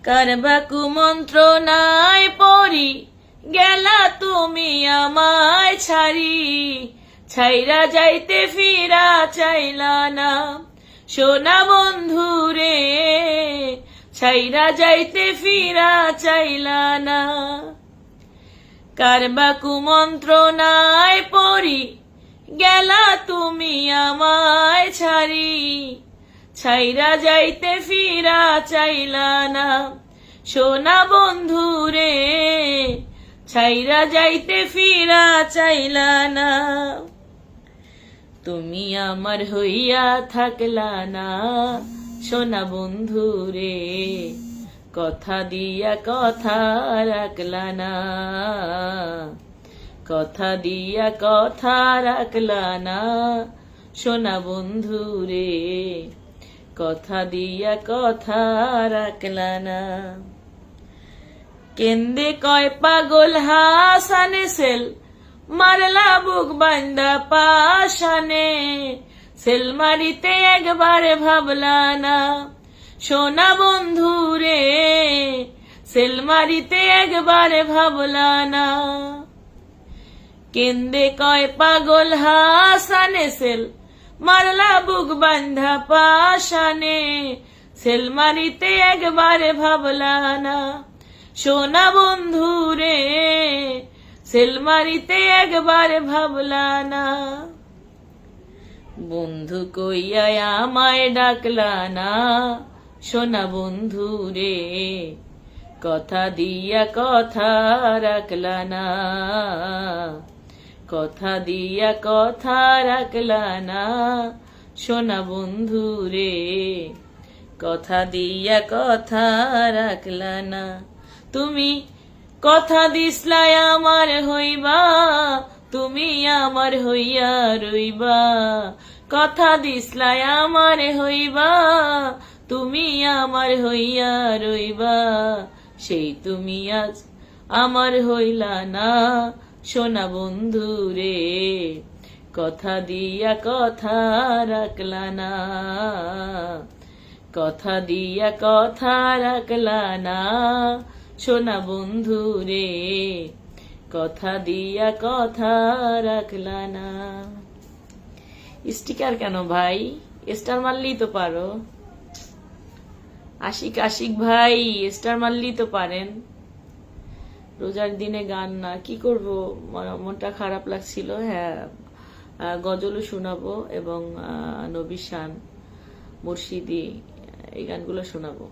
কারবা কুমন্ত্রণায় পড়ি গেলা তুমি আমায় ছাড়ি, ছাইরা যাইতে ফিরা চাইলা না সোনা বন্ধু রে, ছাইরা যাইতে ফিরা চাইলা না। কারবা কুমন্ত্রণায় পড়ি গেলা তুমি আমায় ছাড়ি, ছাইরা যাইতে ফিরা চাইলা না সোনা বন্ধু রে, ছাইরা যাইতে ফিরা চাইলা না। তুমি আমার হইয়া থাকলা না সোনা বন্ধু রে, কথা দিয়া কথা রাখলা না, কথা দিয়া কথা রাখলা না সোনা বন্ধু রে, কথা দিয়া কথা রাখলা না। কেন্দে কয় পাগল হাসানে সেল মারলা বুক বান্দা পাশানে, সেল মারিতে একবার ভাবলা না সোনা বন্ধু রে, সেল মারিতে একবার ভাবলা না। কেন্দে কয় পাগল হাসানে সেল মারলা বুক বান্ধা পাশানে, সেল মারিতে একবার ভাবলা না সোনা বন্ধু রে, সেল মারিতে একবার ভাবলা না। বন্ধু কইয়া আমায় ডাকলা না সোনা বন্ধু রে, কথা দিয়া কথা রাখলা না, কথা দিয়া কথা রাখলা না সোনা বন্ধু রে, কথা দিয়া কথা রাখলা না। তুমি কথা দিসলাই আমার হইবা, তুমি আমার হইয়া রইবা, কথা দিসলাই আমার হইবা, তুমি আমার হইয়া রইবা, সেই তুমি আজ আমার হইলা না সোনা বন্ধু রে, কথা দিয়া কথা রাখলা না, কথা দিয়া কথা রাখলা না সোনা বন্ধু রে, কথা দিয়া কথা রাখলা না। স্টিকার কেন ভাই, স্টার মারলেই তো পারো। আশিক আশিক ভাই স্টার মারলেই তো পারেন। রোজার দিনে গান না, কি করব, মনটা খারাপ লাগছিল। হ্যাঁ, গজলও শোনাবো এবং নবী শান মুর্শিদি এই গানগুলো শোনাবো।